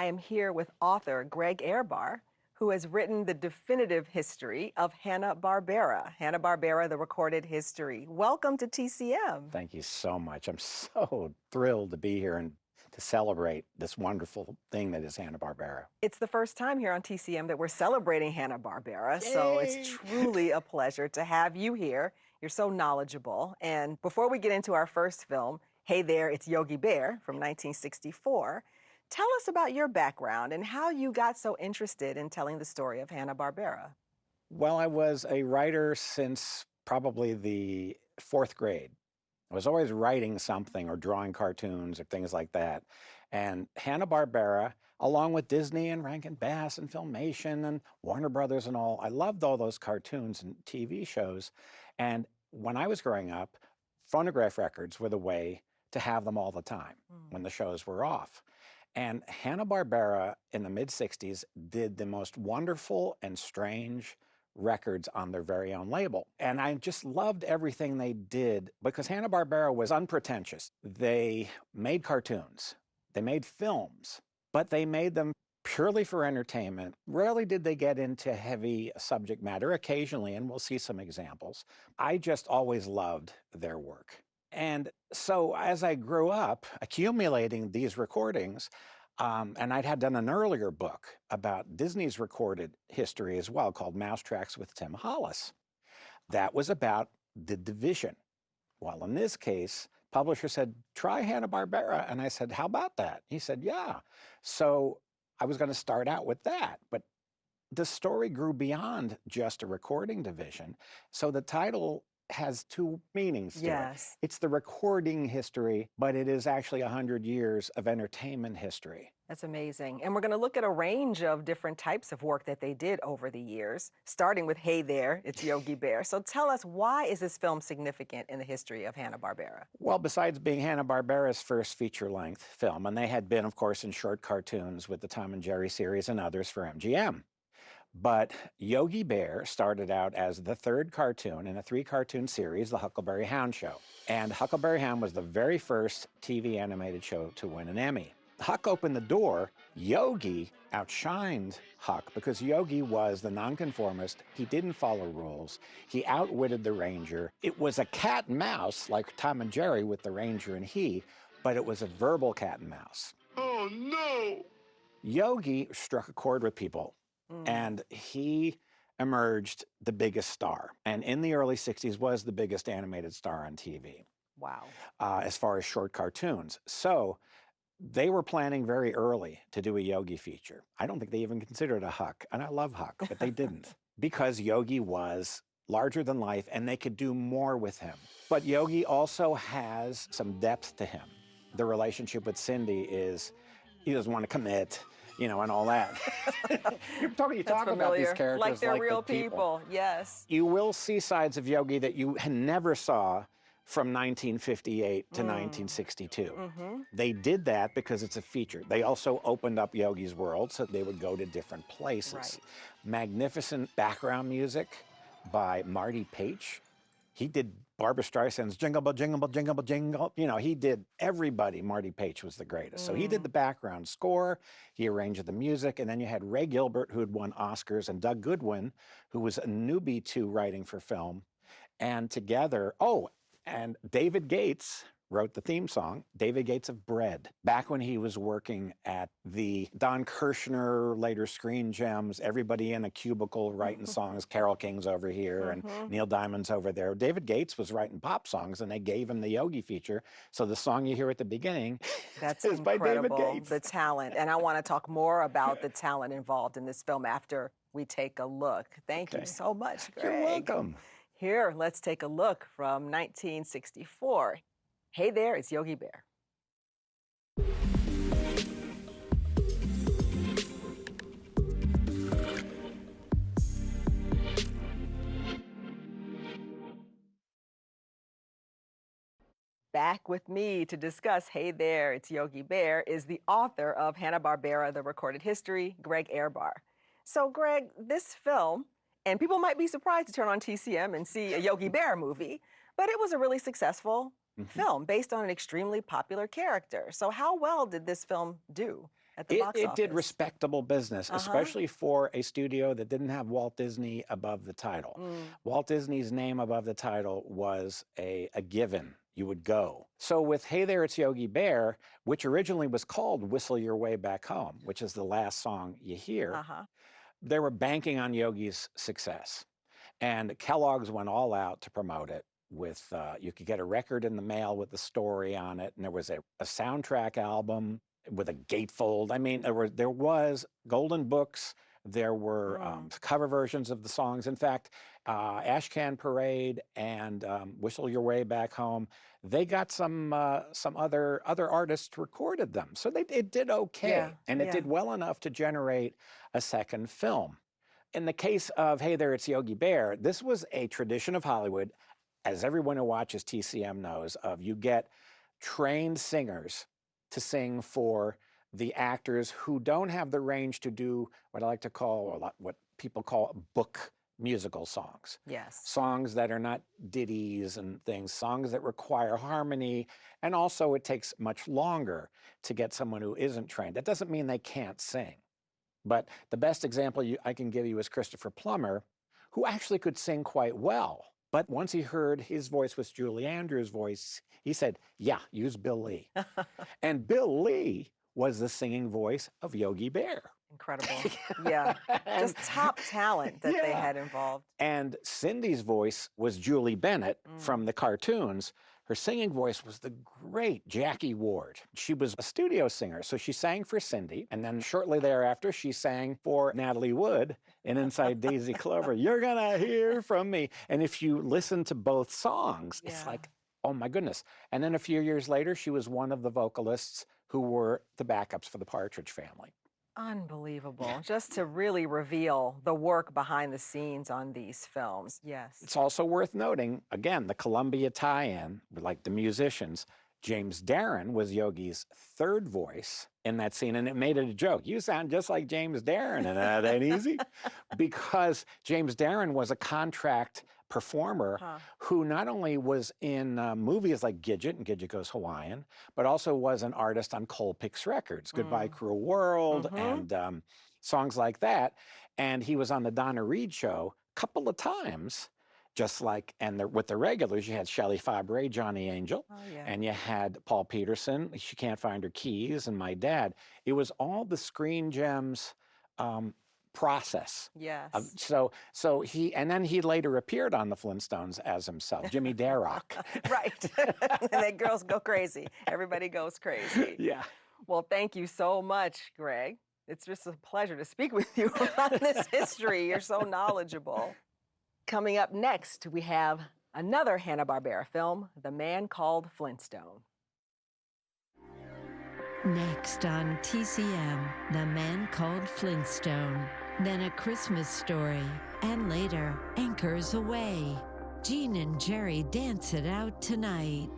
I am here with author Greg Ehrbar, who has written the definitive history of Hanna-Barbera, Hanna-Barbera, the recorded history. Welcome to TCM. Thank you so much. I'm so thrilled to be here and to celebrate this wonderful thing that is Hanna-Barbera. It's the first time here on TCM that we're celebrating Hanna-Barbera, so it's truly a pleasure to have you here. You're so knowledgeable. And before we get into our first film, Hey There, It's Yogi Bear from 1964, tell us about your background and how you got so interested in telling the story of Hanna-Barbera. Well, I was a writer since probably the fourth grade. I was always writing something or drawing cartoons or things like that. And Hanna-Barbera, along with Disney and Rankin Bass and Filmation and Warner Brothers and all, I loved all those cartoons and TV shows. And when I was growing up, phonograph records were the way to have them all the time when the shows were off. And Hanna-Barbera in the mid-60s did the most wonderful and strange records on their very own label. And I just loved everything they did because Hanna-Barbera was unpretentious. They made cartoons, they made films, but they made them purely for entertainment. Rarely did they get into heavy subject matter, occasionally, and we'll see some examples. I just always loved their work. And so as I grew up accumulating these recordings, and had done an earlier book about Disney's recorded history as well called Mousetracks with Tim Hollis. That was about the division. Well, in this case, publisher said, try Hanna-Barbera. And I said, how about that? He said, yeah. So I was going to start out with that. But the story grew beyond just a recording division. So the title has two meanings to it. It's the recording history, but it is actually 100 years of entertainment history. That's amazing. And we're going to look at a range of different types of work that they did over the years, starting with Hey There, It's Yogi Bear. So tell us, why is this film significant in the history of Hanna-Barbera? Well, besides being Hanna-Barbera's first feature-length film, and they had been, of course, in short cartoons with the Tom and Jerry series and others for MGM. But Yogi Bear started out as the third cartoon in a 3-cartoon series, The Huckleberry Hound Show. And Huckleberry Hound was the very first TV animated show to win an Emmy. Huck opened the door. Yogi outshined Huck because Yogi was the nonconformist. He didn't follow rules. He outwitted the ranger. It was a cat and mouse, like Tom and Jerry with the ranger and he, but it was a verbal cat and mouse. Oh, no! Yogi struck a chord with people. And he emerged the biggest star. And in the early 60s was the biggest animated star on TV. Wow. As far as short cartoons. So they were planning very early to do a Yogi feature. I don't think they even considered a Huck. And I love Huck, but they didn't. Because Yogi was larger than life and they could do more with him. But Yogi also has some depth to him. The relationship with Cindy is, he doesn't want to commit, you know, and all that. you talk about these characters like they're real people. Yes. You will see sides of Yogi that you never saw from 1958 to 1962. They did that because it's a feature. They also opened up Yogi's world so they would go to different places. Right. Magnificent background music by Marty Paich. He did Barbra Streisand's Jingle Bell, Jingle Bell, Jingle Bell, Jingle. You know, he did everybody. Marty Paich was the greatest. So he did the background score, he arranged the music, and then you had Ray Gilbert, who had won Oscars, and Doug Goodwin, who was a newbie to writing for film. And together, and David Gates wrote the theme song, David Gates of Bread, back when he was working at the Don Kirshner, later Screen Gems, everybody in a cubicle writing songs. Carole King's over here and Neil Diamond's over there. David Gates was writing pop songs and they gave him the Yogi feature. So the song you hear at the beginning is by David Gates. The talent. And I want to talk more about the talent involved in this film after we take a look. Thank you so much, Greg. You're welcome. Here, let's take a look from 1964. Hey There, It's Yogi Bear. Back with me to discuss Hey There, It's Yogi Bear is the author of Hanna-Barbera, The Recorded History, Greg Ehrbar. So Greg, this film, and people might be surprised to turn on TCM and see a Yogi Bear movie, but it was a really successful film based on an extremely popular character. So how well did this film do? at the box It did office. respectable business, especially for a studio that didn't have Walt Disney above the title. Walt Disney's name above the title was a given. You would go. So with Hey There, It's Yogi Bear, which originally was called Whistle Your Way Back Home, which is the last song you hear, they were banking on Yogi's success. And Kellogg's went all out to promote it with, you could get a record in the mail with the story on it, and there was a soundtrack album with a gatefold. I mean, there was golden books, there were cover versions of the songs. In fact, Ashcan Parade and Whistle Your Way Back Home, they got some other artists recorded them. So it did okay, and it did well enough to generate a second film. In the case of Hey There, It's Yogi Bear, this was a tradition of Hollywood, as everyone who watches TCM knows, of you get trained singers to sing for the actors who don't have the range to do what I like to call, or what people call book musical songs. Yes. Songs that are not ditties and things, songs that require harmony, and also it takes much longer to get someone who isn't trained. That doesn't mean they can't sing. But the best example I can give you is Christopher Plummer, who actually could sing quite well. But once he heard his voice was Julie Andrews' voice, he said, yeah, use Bill Lee. And Bill Lee was the singing voice of Yogi Bear. Incredible. Yeah. Just top talent that they had involved. And Cindy's voice was Julie Bennett from the cartoons. Her singing voice was the great Jackie Ward. She was a studio singer, so she sang for Cindy, and then shortly thereafter, she sang for Natalie Wood in Inside Daisy Clover. You're gonna hear from me. And if you listen to both songs, it's like, oh my goodness. And then a few years later, she was one of the vocalists who were the backups for the Partridge Family. Unbelievable. Just to really reveal the work behind the scenes on these films. Yes. It's also worth noting, again, the Columbia tie-in, like the musicians, James Darren was Yogi's third voice in that scene, and it made it a joke. You sound just like James Darren, and that ain't easy. Because James Darren was a contract performer who not only was in movies like Gidget and Gidget Goes Hawaiian, but also was an artist on Colpix Records, Goodbye Cruel World, and songs like that. And he was on the Donna Reed show a couple of times, just like, and with the regulars, you had Shelley Fabre, Johnny Angel, and you had Paul Peterson, She Can't Find Her Keys, and My Dad. It was all the Screen Gems process. Yes. So he, and then he later appeared on the Flintstones as himself, Jimmy Darroch. Right. And then girls go crazy. Everybody goes crazy. Yeah. Well, thank you so much, Greg. It's just a pleasure to speak with you about this history. You're so knowledgeable. Coming up next, we have another Hanna-Barbera film, The Man Called Flintstone. Next on TCM, The Man Called Flintstone, then A Christmas Story, and later, Anchors Aweigh. Gene and Jerry dance it out tonight.